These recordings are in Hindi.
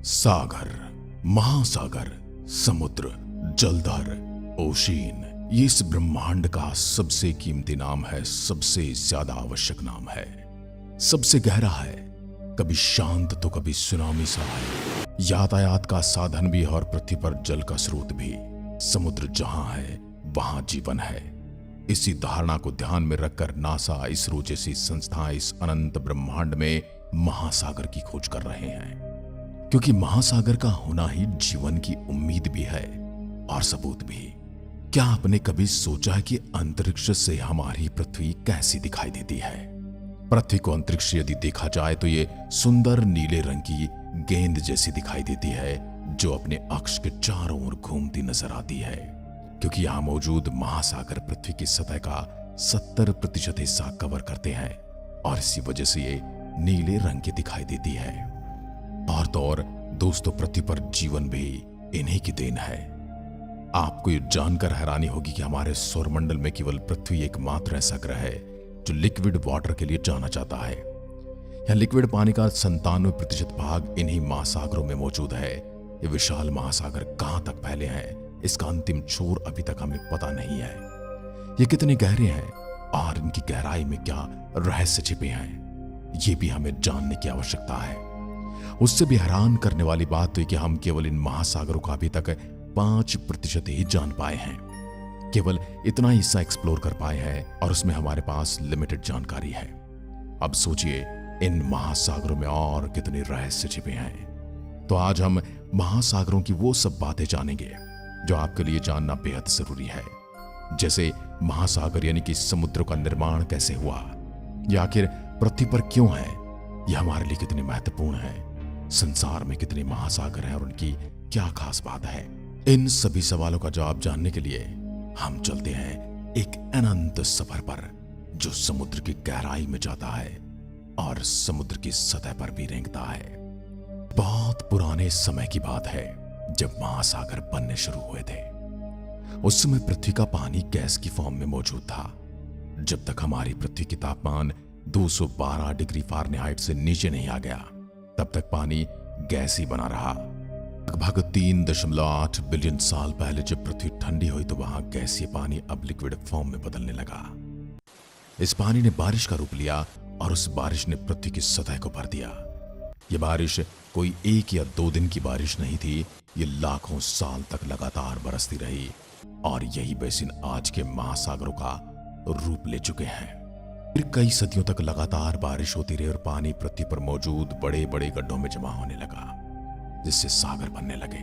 सागर, महासागर, समुद्र, जलधर, ओशियन, ये इस ब्रह्मांड का सबसे कीमती नाम है, सबसे ज्यादा आवश्यक नाम है, सबसे गहरा है, कभी शांत तो कभी सुनामी सा है, यातायात का साधन भी और पृथ्वी पर जल का स्रोत भी। समुद्र जहां है वहां जीवन है। इसी धारणा को ध्यान में रखकर नासा, इसरो जैसी संस्थाएं इस अनंत ब्रह्मांड में महासागर की खोज कर रहे हैं, क्योंकि महासागर का होना ही जीवन की उम्मीद भी है और सबूत भी। क्या आपने कभी सोचा है कि अंतरिक्ष से हमारी पृथ्वी कैसी दिखाई देती है? पृथ्वी को अंतरिक्ष यदि देखा जाए तो ये सुंदर नीले रंग की गेंद जैसी दिखाई देती है, जो अपने अक्ष के चारों ओर घूमती नजर आती है, क्योंकि यहां मौजूद महासागर पृथ्वी की सतह का 70% हिस्सा कवर करते हैं और इसी वजह से ये नीले रंग की दिखाई देती है। और तो और दोस्तों, पृथ्वी पर जीवन भी इन्हीं की देन है। आपको ये जानकर हैरानी होगी कि हमारे सौरमंडल में केवल पृथ्वी एकमात्र ऐसा ग्रह है जो लिक्विड वाटर के लिए जाना जाता है। यह लिक्विड पानी का 97% भाग इन्हीं महासागरों में मौजूद है। ये विशाल महासागर कहां तक फैले हैं, इसका अंतिम छोर अभी तक हमें पता नहीं है। ये कितने गहरे हैं और इनकी गहराई में क्या रहस्य छिपे हैं, ये भी हमें जानने की आवश्यकता है। उससे भी हैरान करने वाली बात तो कि हम केवल इन महासागरों का अभी तक 5% ही जान पाए हैं। केवल इतना हिस्सा एक्सप्लोर कर पाए हैं और उसमें हमारे पास लिमिटेड जानकारी है। अब सोचिए इन महासागरों में और कितने रहस्य छिपे हैं। तो आज हम महासागरों की वो सब बातें जानेंगे जो आपके लिए जानना बेहद जरूरी है। जैसे महासागर यानी कि समुद्रों का निर्माण कैसे हुआ, या आखिर पृथ्वी पर क्यों है, यह हमारे लिए कितने महत्वपूर्ण है, संसार में कितने महासागर हैं और उनकी क्या खास बात है। इन सभी सवालों का जवाब जानने के लिए हम चलते हैं एक अनंत सफर पर, जो समुद्र की गहराई में जाता है और समुद्र की सतह पर भी रेंगता है। बहुत पुराने समय की बात है जब महासागर बनने शुरू हुए थे। उस समय पृथ्वी का पानी गैस की फॉर्म में मौजूद था। जब तक हमारी पृथ्वी की तापमान 212 डिग्री फ़ारेनहाइट से नीचे नहीं आ गया, तब तक पानी गैस ही बना रहा। लगभग 3.8 बिलियन साल पहले जब पृथ्वी ठंडी हुई तो वहां गैसीय पानी अब लिक्विड फॉर्म में बदलने लगा। इस पानी ने बारिश का रूप लिया और उस बारिश ने पृथ्वी की सतह को भर दिया। यह बारिश कोई 1 या 2 दिन की बारिश नहीं थी, ये लाखों साल तक लगातार बरसती रही और यही बेसिन आज के महासागरों का रूप ले चुके हैं। फिर कई सदियों तक लगातार बारिश होती रही और पानी पृथ्वी पर मौजूद बड़े बड़े गड्ढों में जमा होने लगा, जिससे सागर बनने लगे।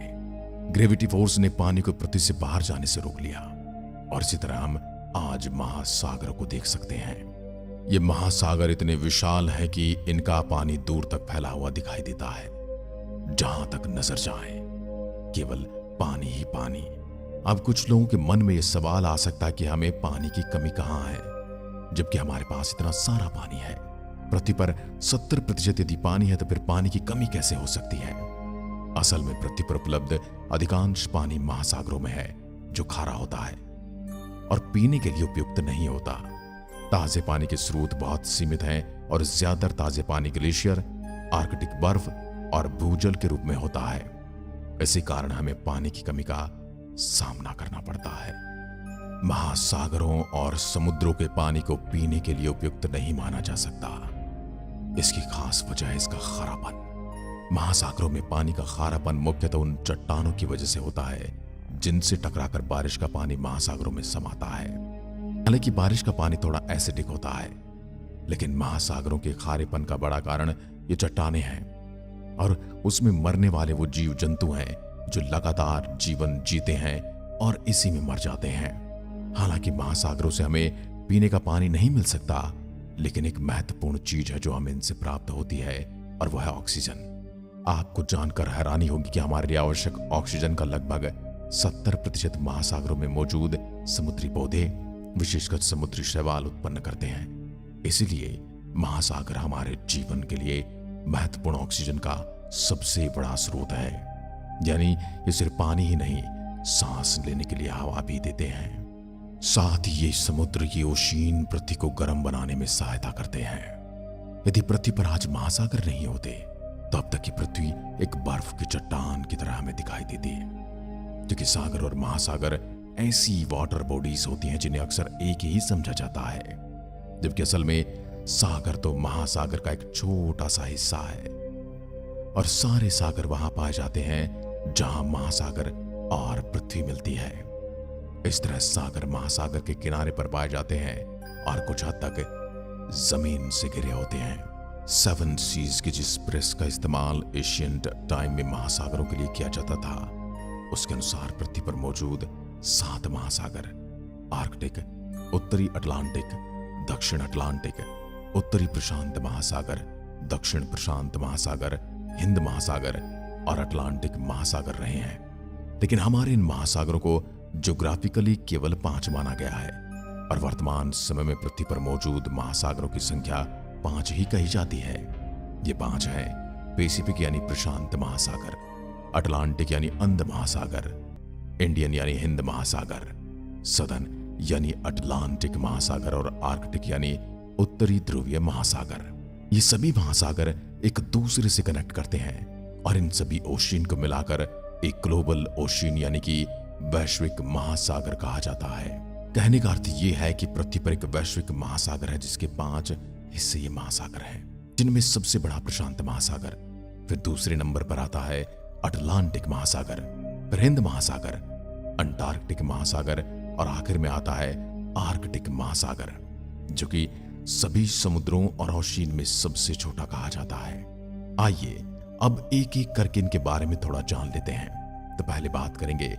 ग्रेविटी फोर्स ने पानी को पृथ्वी से बाहर जाने से रोक लिया और इसी तरह हम आज महासागरों को देख सकते हैं। ये महासागर इतने विशाल है कि इनका पानी दूर तक फैला हुआ दिखाई देता है। जहां तक नजर जाए केवल पानी ही पानी। अब कुछ लोगों के मन में यह सवाल आ सकता है कि हमें पानी की कमी कहां है, जबकि हमारे पास इतना सारा पानी है। पृथ्वी पर 70% यदि पानी है तो फिर पानी की कमी कैसे हो सकती है? असल में पृथ्वी पर उपलब्ध अधिकांश पानी महासागरों में है, जो खारा होता है और पीने के लिए उपयुक्त नहीं होता। ताजे पानी के स्रोत बहुत सीमित हैं और ज्यादातर ताजे पानी ग्लेशियर, आर्कटिक बर्फ और भूजल के रूप में होता है। इसी कारण हमें पानी की कमी का सामना करना पड़ता है। महासागरों और समुद्रों के पानी को पीने के लिए उपयुक्त नहीं माना जा सकता। इसकी खास वजह है इसका खारापन। महासागरों में पानी का खारापन मुख्यतः उन चट्टानों की वजह से होता है जिनसे टकराकर बारिश का पानी महासागरों में समाता है। हालांकि बारिश का पानी थोड़ा एसिडिक होता है, लेकिन महासागरों के खारेपन का बड़ा कारण ये चट्टानें हैं और उसमें मरने वाले वो जीव जंतु हैं जो लगातार जीवन जीते हैं और इसी में मर जाते हैं। हालांकि महासागरों से हमें पीने का पानी नहीं मिल सकता, लेकिन एक महत्वपूर्ण चीज है जो हमें इनसे प्राप्त होती है और वह है ऑक्सीजन। आपको जानकर हैरानी होगी कि हमारे लिए आवश्यक ऑक्सीजन का लगभग 70% महासागरों में मौजूद समुद्री पौधे, विशेषकर समुद्री शैवाल उत्पन्न करते हैं। इसीलिए महासागर हमारे जीवन के लिए महत्वपूर्ण ऑक्सीजन का सबसे बड़ा स्रोत है। यानी ये सिर्फ पानी ही नहीं, सांस लेने के लिए हवा भी देते हैं। साथ ही ये समुद्र की ओशियन पृथ्वी को गर्म बनाने में सहायता करते हैं। यदि पृथ्वी पर आज महासागर नहीं होते तब तक की पृथ्वी एक बर्फ की चट्टान की तरह हमें दिखाई देती है, क्योंकि सागर और महासागर ऐसी वाटर बॉडीज होती हैं जिन्हें अक्सर एक ही समझा जाता है, जबकि असल में सागर तो महासागर का एक छोटा सा हिस्सा है और सारे सागर वहां पाए जाते हैं जहां महासागर और पृथ्वी मिलती है। इस तरह सागर महासागर के किनारे पर पाए जाते हैं और कुछ हद तक जमीन से घिरे होते हैं। 7 सीज की जिस प्रेस का इस्तेमाल एशियंट टाइम में महासागरों के लिए किया जाता था, उसके अनुसार पृथ्वी पर मौजूद 7 महासागर आर्कटिक, उत्तरी अटलांटिक, दक्षिण अटलांटिक, उत्तरी प्रशांत महासागर, दक्षिण प्रशांत महासागर, हिंद महासागर और अटलांटिक महासागर रहे हैं। लेकिन हमारे इन महासागरों को ज्योग्राफिकली केवल 5 माना गया है और वर्तमान समय में पृथ्वी पर मौजूद महासागरों की संख्या 5 ही कही जाती है। ये 5 हैं: पैसिफिक यानी प्रशांत महासागर, अटलांटिक यानी अंध महासागर, इंडियन यानी हिंद महासागर, सदर्न यानी अटलांटिक महासागर और आर्कटिक यानी उत्तरी ध्रुवीय महासागर। ये सभी महासागर एक दूसरे से कनेक्ट करते हैं और इन सभी ओशियन को मिलाकर एक ग्लोबल ओशियन यानी कि वैश्विक महासागर कहा जाता है। कहने का अर्थ यह है कि पृथ्वी पर एक वैश्विक महासागर है जिसके 5 हिस्से ये महासागर हैं, जिनमें सबसे बड़ा प्रशांत महासागर, फिर दूसरे नंबर पर आता है अटलांटिक महासागर, फिर हिंद महासागर, अंटार्कटिक महासागर और आखिर में आता है आर्कटिक महासागर, जो कि सभी समुद्रों और ओशियन में सबसे छोटा कहा जाता है। आइए अब एक एक करके इनके बारे में थोड़ा जान लेते हैं। तो पहले बात करेंगे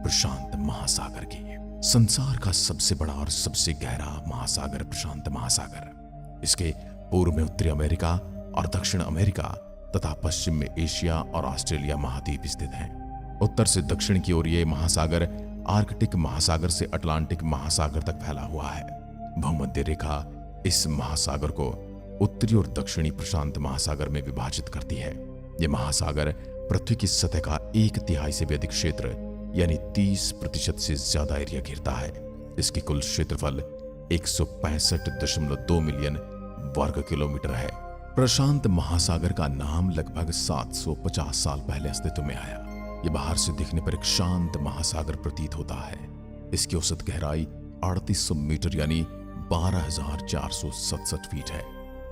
प्रशांत महासागर की। संसार का सबसे बड़ा और सबसे गहरा महासागर प्रशांत महासागर। इसके पूर्व में उत्तरी अमेरिका और दक्षिण अमेरिका तथा पश्चिम में एशिया और ऑस्ट्रेलिया महाद्वीप स्थित हैं। उत्तर से दक्षिण की ओर ये महासागर आर्कटिक महासागर से अटलांटिक महासागर तक फैला हुआ है। भूमध्य रेखा इस महासागर को उत्तरी और दक्षिणी प्रशांत महासागर में विभाजित करती है। यह महासागर पृथ्वी की सतह का 1/3 से भी अधिक क्षेत्र यानी 30% से ज्यादा एरिया घेरता है। इसकी कुल क्षेत्रफल 165.2 मिलियन वर्ग किलोमीटर है। प्रशांत महासागर का नाम लगभग 750 साल पहले अस्तित्व में आया। यह बाहर से दिखने पर एक शांत महासागर प्रतीत होता है। इसकी औसत गहराई 3800 मीटर यानी 12,467 फीट है।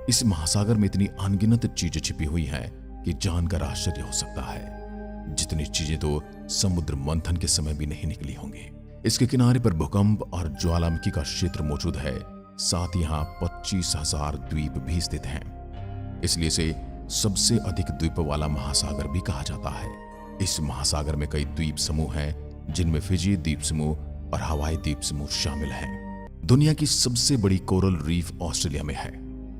इस महासागर में इतनी अनगिनत चीजें छिपी हुई हैं कि जानकर आश्चर्य हो सकता है। जितनी चीजें तो समुद्र मंथन के समय भी नहीं निकली होंगी। इसके किनारे पर भूकंप और ज्वालामुखी का क्षेत्र मौजूद है। साथ ही यहाँ 25,000 द्वीप भी स्थित हैं। इसलिए इसे सबसे अधिक द्वीप वाला महासागर भी कहा जाता है। इस महासागर में कई द्वीप समूह हैं, जिनमें फिजी द्वीप समूह और हवाई द्वीप समूह शामिल हैं। दुनिया की सबसे बड़ी कोरल रीफ ऑस्ट्रेलिया में है,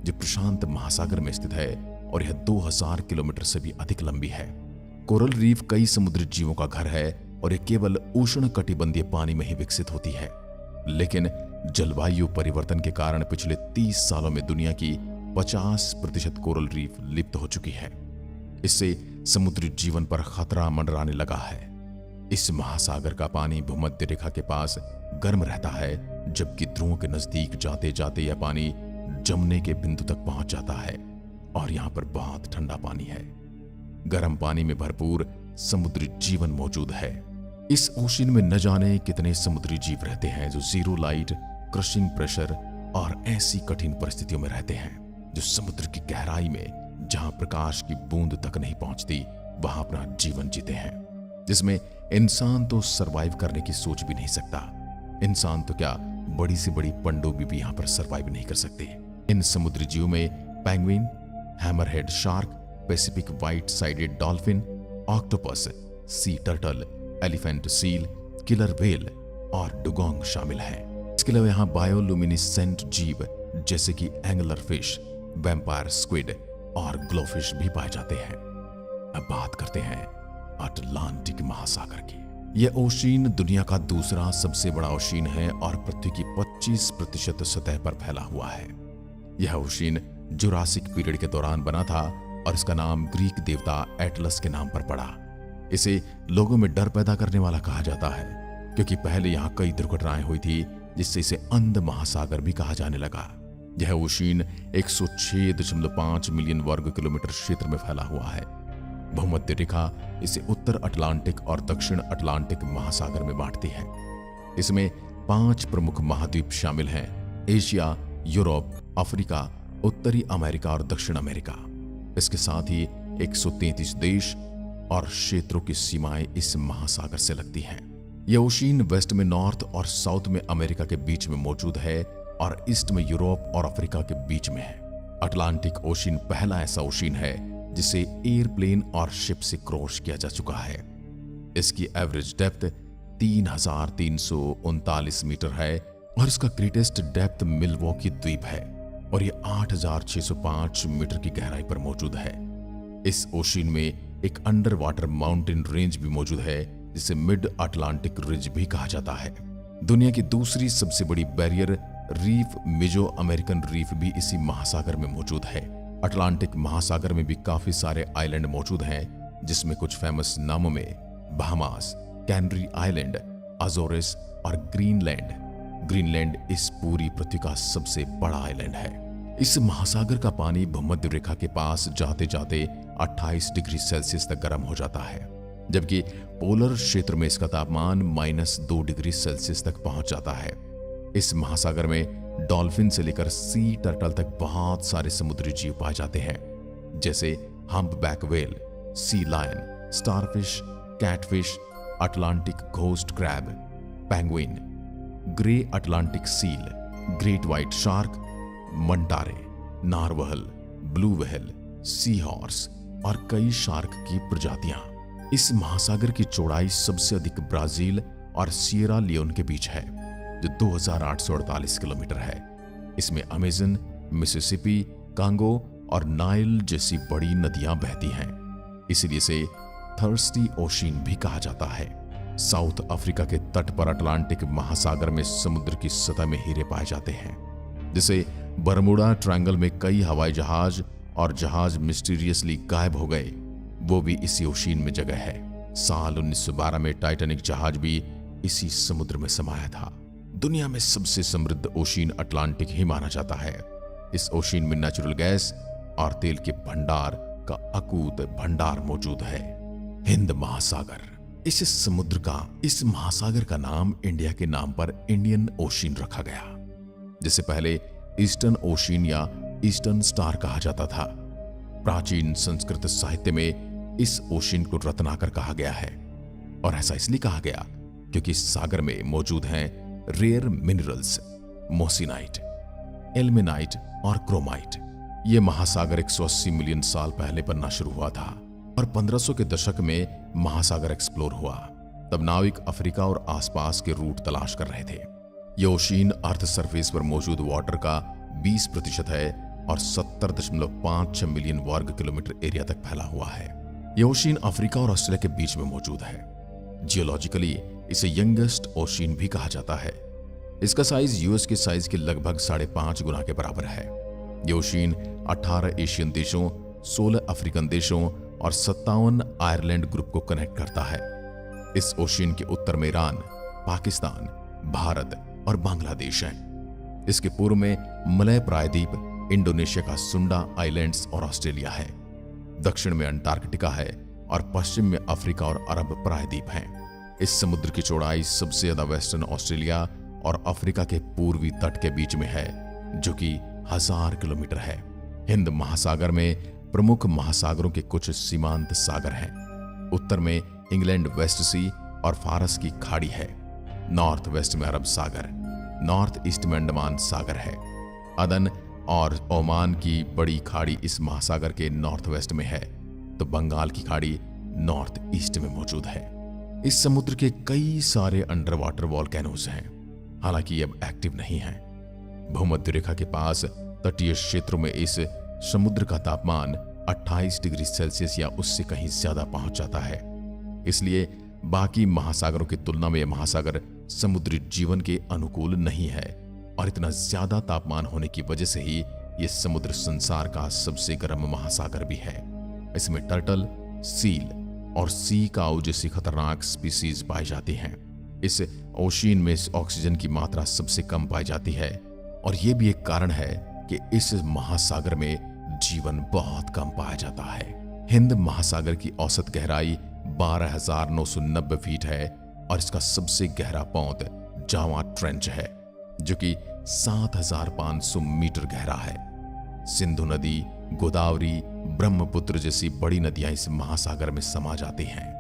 जो प्रशांत महासागर में स्थित है और यह 2000 किलोमीटर से भी अधिक लंबी है। कोरल रीफ कई समुद्री जीवों का घर है और यह केवल उष्ण कटिबंधीय पानी में ही विकसित होती है। लेकिन जलवायु परिवर्तन के कारण पिछले 30 सालों में दुनिया की 50% कोरल रीफ लिप्त हो चुकी है। इससे समुद्री जीवन पर खतरा मंडराने लगा है। इस महासागर का पानी भूमध्य रेखा के पास गर्म रहता है, जबकि ध्रुवों के नजदीक जाते जाते यह पानी जमने के बिंदु तक पहुंच जाता है और यहाँ पर बहुत ठंडा पानी है। गर्म पानी में भरपूर समुद्री जीवन मौजूद है। इस ओशियन में न जाने कितने समुद्री जीव रहते हैं जो जीरो लाइट, क्रशिंग प्रेशर और ऐसी कठिन परिस्थितियों में रहते हैं, जो समुद्र की गहराई में जहां प्रकाश की बूंद तक नहीं पहुंचती वहां अपना जीवन जीते हैं, जिसमें इंसान तो सरवाइव करने की सोच भी नहीं सकता। इंसान तो क्या, बड़ी से बड़ी पनडुब्बी भी यहां पर सरवाइव नहीं कर सकते। इन समुद्री जीवों में penguin, hammerhead shark, Pacific white sided dolphin, octopus, sea turtle, elephant seal, killer whale और डुगोंग शामिल हैं। इसके अलावा यहाँ बायोलुमिनिसेंट जीव जैसे कि एंगलर फिश, वैम्पायर स्क्विड और ग्लोफिश भी पाए जाते हैं। अब बात करते हैं अटलांटिक महासागर की। यह ओशियन दुनिया का दूसरा सबसे बड़ा ओशियन है और पृथ्वी की 25% सतह पर फैला हुआ है। यह ओशियन जुरासिक पीरियड के दौरान बना था और इसका नाम ग्रीक देवता एटलस के नाम पर पड़ा। इसे लोगों में डर पैदा करने वाला कहा जाता है, क्योंकि पहले यहाँ कई दुर्घटनाएं हुई थी, जिससे इसे अंध महासागर भी कहा जाने लगा। यह ओशियन 106.5 मिलियन वर्ग किलोमीटर क्षेत्र में फैला हुआ है। भूमध्य रेखा इसे उत्तर अटलांटिक और दक्षिण अटलांटिक महासागर में बांटती है। इसमें 5 प्रमुख महाद्वीप शामिल हैं: एशिया, यूरोप, अफ्रीका, उत्तरी अमेरिका और दक्षिण अमेरिका। इसके साथ ही 133 देश और क्षेत्रों की सीमाएं इस महासागर से लगती हैं। यह ओशियन वेस्ट में नॉर्थ और साउथ में अमेरिका के बीच में मौजूद है और ईस्ट में यूरोप और अफ्रीका के बीच में है। अटलांटिक ओशियन पहला ऐसा ओशियन है जिसे एयरप्लेन और शिप से क्रॉस किया जा चुका है। इसकी एवरेज डेप्थ 3,339 मीटर है और इसका ग्रेटेस्ट डेप्थ मिल्वॉकी द्वीप है और यह 8,605 मीटर की गहराई पर मौजूद है। इस ओशियन में एक अंडर वाटर माउंटेन रेंज भी मौजूद है जिसे मिड अटलांटिक रिज भी कहा जाता है। दुनिया की दूसरी सबसे बड़ी बैरियर रीफ मेजो अमेरिकन रीफ भी इसी महासागर में मौजूद है। अटलांटिक महासागर में भी काफी सारे आइलैंड मौजूद हैं, जिसमें कुछ फेमस नामों में बहामास, कैनरी आइलैंड, अजोरिस और ग्रीनलैंड। ग्रीनलैंड इस पूरी पृथ्वी का सबसे बड़ा आइलैंड है। इस महासागर का पानी भूमध्य रेखा के पास जाते जाते 28 डिग्री सेल्सियस तक गर्म हो जाता है, जबकि पोलर क्षेत्र में इसका तापमान -2 डिग्री सेल्सियस तक पहुंच जाता है। इस महासागर में डॉल्फिन से लेकर सी टर्टल तक बहुत सारे समुद्री जीव पाए जाते हैं, जैसे humpback whale, sea lion, starfish, catfish, Atlantic ghost crab, penguin, grey Atlantic seal, great white shark, manta ray, narwhal, blue whale, sea horse और कई शार्क की प्रजातियां। इस महासागर की चौड़ाई सबसे अधिक ब्राजील और सिएरा लियोन के बीच है, जो 2,848 किलोमीटर है। इसमें अमेजन, मिसिसिपी, कांगो और नाइल जैसी बड़ी नदियां बहती हैं, इसलिए इसे थर्स्टी ओशियन भी कहा जाता है। साउथ अफ्रीका के तट पर अटलांटिक महासागर में समुद्र की सतह में हीरे पाए जाते हैं, जिसे बरमुडा ट्रायंगल में कई हवाई जहाज और जहाज मिस्टीरियसली गायब हो गए, वो भी इसी ओशियन में जगह है। साल 1912 में टाइटैनिक जहाज भी इसी समुद्र में समाया था। दुनिया में सबसे समृद्ध ओशियन अटलांटिक ही माना जाता है। इस ओशियन में नेचुरल गैस और तेल के भंडार का अकूत भंडार मौजूद है। हिंद महासागर, इस महासागर का नाम इंडिया के नाम पर इंडियन ओशियन रखा गया, जिसे पहले ईस्टर्न ओशियन या ईस्टर्न स्टार कहा जाता था। प्राचीन संस्कृत साहित्य में इस ओशियन को रत्नाकर कहा गया है, और ऐसा इसलिए कहा गया क्योंकि इस सागर में मौजूद हैं रेयर मिनरल्स मोसिनाइट, एल्मेनाइट और क्रोमाइट। यह महासागर 180 मिलियन साल पहले बनना शुरू हुआ था और 1500 के दशक में महासागर एक्सप्लोर हुआ। तब नाविक अफ्रीका और आसपास के रूट तलाश कर रहे थे। यह ओशियन अर्थ सरफेस पर मौजूद वाटर का 20% है और 70.56 मिलियन वर्ग किलोमीटर एरिया तक फैला हुआ है। यह ओशियन अफ्रीका और ऑस्ट्रेलिया के बीच में मौजूद है। जियोलॉजिकली इसे यंगेस्ट ओशियन भी कहा जाता है। इसका साइज यूएस के साइज के लगभग 5.5 गुना के बराबर है। यह ओशियन 18 एशियन देशों, 16 अफ्रीकन देशों और 57 आयरलैंड ग्रुप को कनेक्ट करता है। इस ओशियन के उत्तर में ईरान, पाकिस्तान, भारत और बांग्लादेश है। इसके पूर्व में मलय प्रायद्वीप, इंडोनेशिया का सुंडा आइलैंड्स और ऑस्ट्रेलिया है। दक्षिण में अंटार्कटिका है और पश्चिम में अफ्रीका और अरब प्रायद्वीप हैं। इस समुद्र की चौड़ाई सबसे ज्यादा वेस्टर्न ऑस्ट्रेलिया और अफ्रीका के पूर्वी तट के बीच में है, जो कि 1000 किलोमीटर है। हिंद महासागर में प्रमुख महासागरों के कुछ सीमांत सागर हैं। उत्तर में इंग्लैंड वेस्ट सी और फारस की खाड़ी है। नॉर्थ वेस्ट में अरब सागर, नॉर्थ ईस्ट में अंडमान सागर है। अदन और ओमान की बड़ी खाड़ी इस महासागर के नॉर्थ वेस्ट में है, तो बंगाल की खाड़ी नॉर्थ ईस्ट में मौजूद है। इस समुद्र के कई सारे अंडर वाटर वॉल्केनोज हैं, हालांकि अब एक्टिव नहीं हैं। भूमध्य रेखा के पास तटीय क्षेत्रों में इस समुद्र का तापमान 28 डिग्री सेल्सियस या उससे कहीं ज्यादा पहुंच जाता है। इसलिए बाकी महासागरों की तुलना में यह महासागर समुद्री जीवन के अनुकूल नहीं है, और इतना ज्यादा तापमान होने की वजह से ही यह समुद्र संसार का सबसे गर्म महासागर भी है। इसमें टर्टल, सील और सी काऊ जैसी खतरनाक स्पीसीज पाई जाती हैं। इस ओशियन में ऑक्सीजन की मात्रा सबसे कम पाई जाती है, और यह भी एक कारण है कि इस महासागर में जीवन बहुत कम पाया जाता है। हिंद महासागर की औसत गहराई 12,990 फीट है और इसका सबसे गहरा पौंध जावा ट्रेंच है जो कि 7,500 मीटर गहरा है। सिंधु नदी, गोदावरी, ब्रह्मपुत्र जैसी बड़ी नदियां इस महासागर में समा जाती हैं।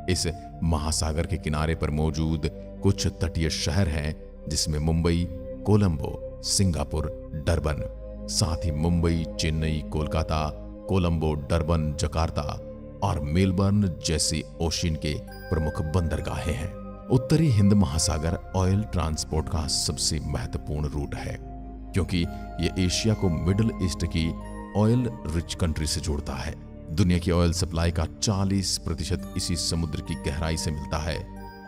इस महासागर के किनारे पर मौजूद कुछ तटीय शहर हैं जिसमें मुंबई, कोलंबो, सिंगापुर, डरबन, साथ ही मुंबई, चेन्नई, कोलकाता, कोलंबो, डरबन, जकार्ता और मेलबर्न जैसी ओशियन के प्रमुख बंदरगाहें हैं। उत्तरी हिंद महासागर ऑयल ट्रांसपोर्ट का सबसे महत्वपूर्ण रूट है क्योंकि यह एशिया को मिडिल ईस्ट की ऑयल रिच कंट्री से जोड़ता है। दुनिया की ऑयल सप्लाई का 40% इसी समुद्र की गहराई से मिलता है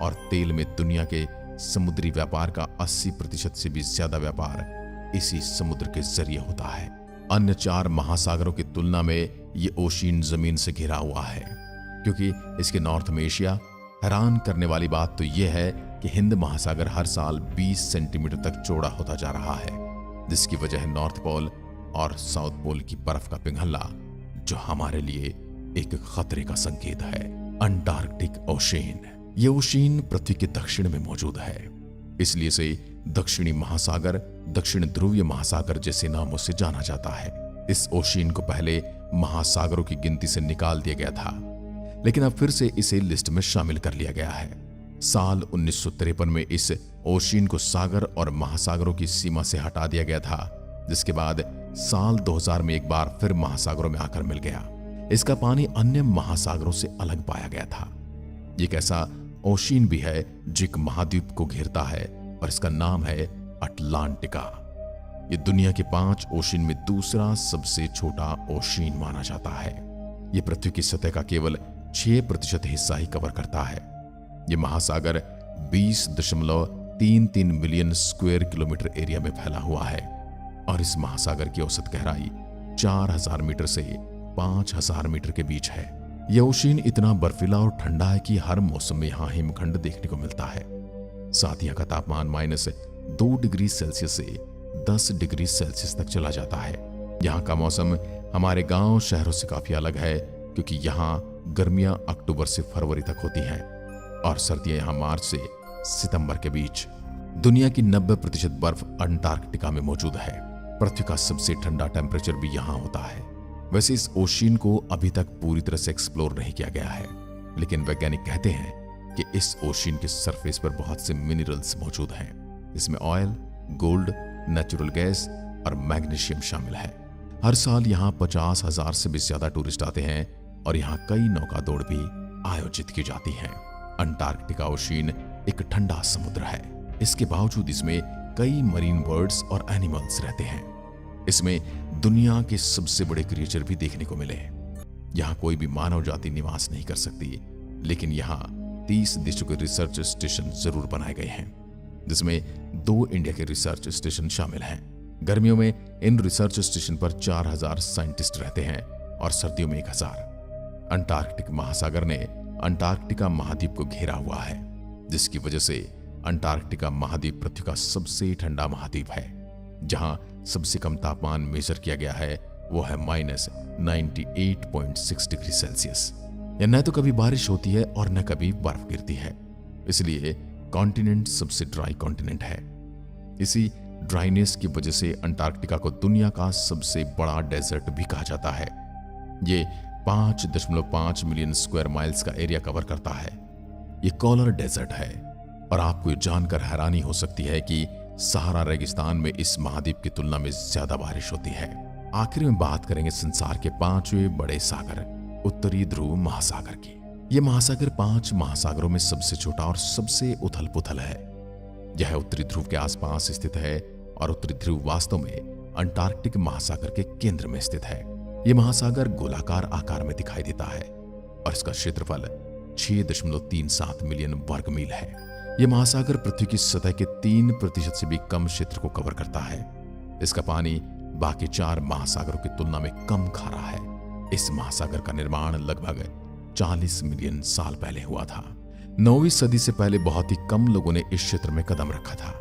और तेल में दुनिया के समुद्री व्यापार का 80% से भी ज्यादा व्यापार इसी समुद्र के जरिए होता है। अन्य 4 महासागरों की तुलना में ये ओशियन जमीन से घिरा हुआ है क्योंकि इसके नॉर्थ में एशिया। हैरान करने वाली बात तो यह है कि हिंद महासागर हर साल 20 सेंटीमीटर तक चौड़ा होता जा रहा है, जिसकी वजह है नॉर्थ पोल और साउथ पोल की बर्फ का पिघलना, जो हमारे लिए एक खतरे का संकेत है। Antarctic ocean. ये ओशियन पृथ्वी के दक्षिण में मौजूद है, इसलिए से दक्षिणी महासागर, दक्षिण ध्रुवीय महासागर जैसे नामों से जाना जाता है। इस ओशियन को पहले महासागरों की गिनती से निकाल दिया गया था, लेकिन अब फिर से इसे लिस्ट में शामिल कर लिया गया है। साल 1953 में इस ओशियन को सागर और महासागरों की सीमा से हटा दिया गया था, जिसके बाद साल 2000 में एक बार फिर महासागरों में आकर मिल गया। इसका पानी अन्य महासागरों से अलग पाया गया था। ये एक ऐसा ओशियन भी है जो एक महाद्वीप को घेरता है और इसका नाम है अटलांटिका। ये दुनिया के 5 ओशियन में दूसरा सबसे छोटा ओशियन माना जाता है। ये पृथ्वी की सतह का केवल 6% हिस्सा ही कवर करता है। ये महासागर 20.33 मिलियन स्क्वायर किलोमीटर एरिया में फैला हुआ है और इस महासागर की औसत गहराई 4000 मीटर से 5000 मीटर के बीच है। यह ओशियन इतना बर्फीला और ठंडा है कि हर मौसम में यहाँ हिमखंड देखने को मिलता है। साथ ही यहाँ का तापमान -2 डिग्री सेल्सियस से 10 डिग्री सेल्सियस तक चला जाता है। यहाँ का मौसम हमारे गांव शहरों से काफी अलग है क्योंकि यहाँ गर्मियां अक्टूबर से फरवरी तक होती हैं और सर्दियां यहाँ मार्च से सितंबर के बीच। दुनिया की 90% बर्फ अंटार्कटिका में मौजूद है। पृथ्वी का सबसे ठंडा टेम्परेचर भी यहाँ होता है। वैसे इस ओशियन को अभी तक पूरी तरह से एक्सप्लोर नहीं किया गया है, लेकिन वैज्ञानिक कहते हैं कि इस ओशियन के सरफेस पर बहुत से मिनरल्स मौजूद हैं, जिसमें ऑयल, गोल्ड, नेचुरल गैस और मैग्नीशियम शामिल है। हर साल यहाँ 50,000 से भी ज्यादा टूरिस्ट आते हैं और यहाँ कई नौका दौड़ भी आयोजित की जाती हैं। अंटार्कटिका ओशियन एक ठंडा समुद्र है। इसके बावजूद इसमें कई मरीन बर्ड्स और एनिमल्स रहते हैं। इसमें दुनिया के सबसे बड़े क्रिएचर भी देखने को मिले। यहाँ कोई भी मानव जाति निवास नहीं कर सकती, लेकिन यहाँ 30 देशों के रिसर्च स्टेशन जरूर बनाए गए हैं, जिसमें 2 इंडिया के रिसर्च स्टेशन शामिल हैं। गर्मियों में इन रिसर्च स्टेशन पर 4000 साइंटिस्ट रहते हैं और सर्दियों में 1000। अंटार्कटिक महासागर ने अंटार्कटिका महाद्वीप को घेरा हुआ है, जिसकी वजह से अंटार्कटिका महाद्वीप पृथ्वी का सबसे ठंडा महाद्वीप है। जहां सबसे कम तापमान मेजर किया गया है वो है -98.6 डिग्री सेल्सियस। न तो कभी बारिश होती है और न कभी बर्फ गिरती है, इसलिए कॉन्टिनेंट सबसे ड्राई कॉन्टिनेंट है। इसी ड्राइनेस की वजह से अंटार्कटिका को दुनिया का सबसे बड़ा डेजर्ट भी कहा जाता है। ये 5.5 मिलियन स्क्वायर माइल्स का एरिया कवर करता है। ये कॉलर डेजर्ट है और आपको ये जानकर हैरानी हो सकती है कि सहारा रेगिस्तान में इस महाद्वीप की तुलना में ज्यादा बारिश होती है। आखिर में बात करेंगे संसार के 5वें बड़े सागर, उत्तरी ध्रुव महासागर की। यह महासागर 5 महासागरों में सबसे छोटा और सबसे उथल पुथल है। यह उत्तरी ध्रुव के आसपास स्थित है और उत्तरी ध्रुव वास्तव में अंटार्कटिक महासागर के केंद्र में स्थित है। यह महासागर गोलाकार आकार में दिखाई देता है और इसका क्षेत्रफल 6.37 मिलियन वर्ग मील है। यह महासागर पृथ्वी की सतह के 3% से भी कम क्षेत्र को कवर करता है। इसका पानी बाकी 4 महासागरों की तुलना में कम खारा है। इस महासागर का निर्माण लगभग 40 मिलियन साल पहले हुआ था। 9वीं सदी से पहले बहुत ही कम लोगों ने इस क्षेत्र में कदम रखा था।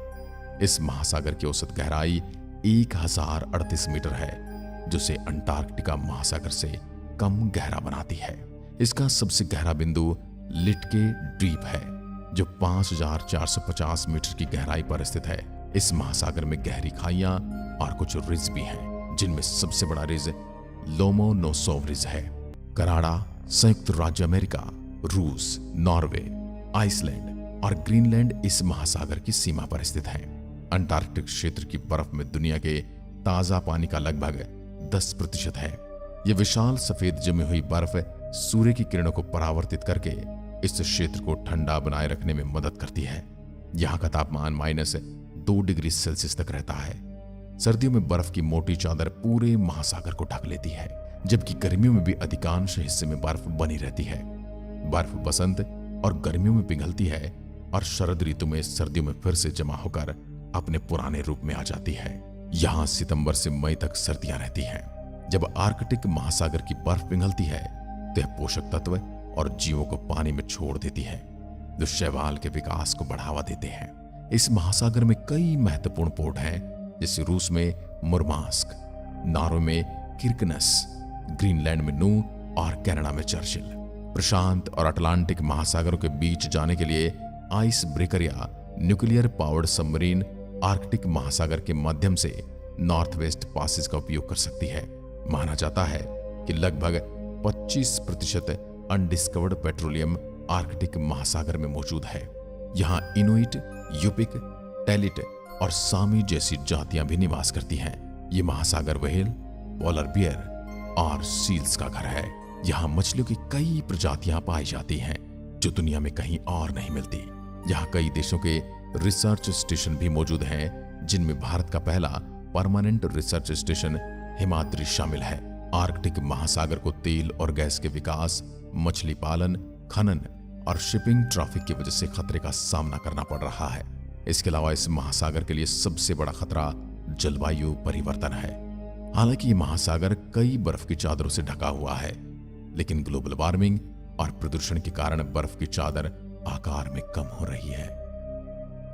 इस महासागर की औसत गहराई 1038 मीटर है, जो इसे अंटार्कटिका महासागर से कम गहरा बनाती है। इसका सबसे गहरा बिंदु लिटके द्वीप है, जो 5450 मीटर की गहराई पर स्थित है। इस महासागर में गहरी खाइयां और कुछ रिज भी हैं, जिनमें सबसे बड़ा रिज लोमोनोसोव रिज है। कनाडा, संयुक्त राज्य अमेरिका, रूस, नॉर्वे, आइसलैंड और ग्रीनलैंड इस महासागर की सीमा पर स्थित हैं। अंटार्कटिक क्षेत्र की बर्फ में दुनिया के ताजा पानी का लगभग 10% है। यह विशाल सफेद जमी हुई बर्फ सूर्य की किरणों को परावर्तित करके इस क्षेत्र को ठंडा बनाए रखने में मदद करती है। यहाँ का तापमान -2 डिग्री सेल्सियस तक रहता है। सर्दियों में बर्फ की मोटी चादर पूरे महासागर को ढक लेती है, जबकि गर्मियों में भी अधिकांश हिस्से में बर्फ बनी रहती है। बर्फ बसंत और गर्मियों में पिघलती है और शरद ऋतु में सर्दियों में फिर से जमा होकर अपने पुराने रूप में आ जाती है। यहाँ सितंबर से मई तक सर्दियां रहती हैं। जब आर्कटिक महासागर की बर्फ पिघलती है तो यह पोषक तत्व और जीवों को पानी में छोड़ देती है, जो शैवाल के विकास को बढ़ावा देते हैं। इस महासागर में कई महत्वपूर्ण पोर्ट हैं, जैसे रूस में मुरमास्क, नॉर्वे में किर्कनस, ग्रीनलैंड में नू और कनाडा में चर्चिल। प्रशांत और अटलांटिक महासागरों के बीच जाने के लिए आइस ब्रेकर या न्यूक्लियर पावर्ड सबमरीन आर्कटिक महासागर के माध्यम से नॉर्थ वेस्ट पासेज का उपयोग कर सकती है। माना जाता है कि लगभग 25% अनडिस्कवर्ड पेट्रोलियम आर्कटिक महासागर में मौजूद है। यहाँ इनुइट, यूपिक, टेलिट और सामी जैसी जातियां भी निवास करती हैं। ये महासागर व्हेल, पोलर बियर और सील्स का घर है। यहाँ मछलियों की कई प्रजातियां पाई जाती हैं, जो दुनिया में कहीं और नहीं मिलती। यहाँ कई देशों के रिसर्च स्टेशन भी मौजूद हैं, जिनमें भारत का पहला परमानेंट रिसर्च स्टेशन हिमाद्री शामिल है। आर्कटिक महासागर को तेल और गैस के विकास, मछली पालन, खनन और शिपिंग ट्रैफिक की वजह से खतरे का सामना करना पड़ रहा है। इसके अलावा इस महासागर के लिए सबसे बड़ा खतरा जलवायु परिवर्तन है। हालांकि ये महासागर कई बर्फ की चादरों से ढका हुआ है, लेकिन ग्लोबल वार्मिंग और प्रदूषण के कारण बर्फ की चादर आकार में कम हो रही है।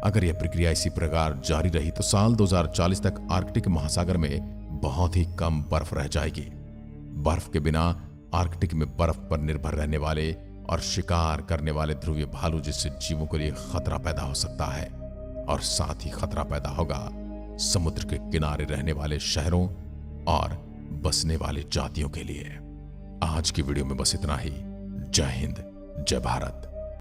अगर यह प्रक्रिया इसी प्रकार जारी रही तो साल 2040 तक आर्कटिक महासागर में बहुत ही कम बर्फ रह जाएगी। बर्फ के बिना आर्कटिक में बर्फ पर निर्भर रहने वाले और शिकार करने वाले ध्रुवीय भालू जैसे जीवों के लिए खतरा पैदा हो सकता है, और साथ ही खतरा पैदा होगा समुद्र के किनारे रहने वाले शहरों और बसने वाले जातियों के लिए। आज की वीडियो में बस इतना ही। जय हिंद, जय भारत।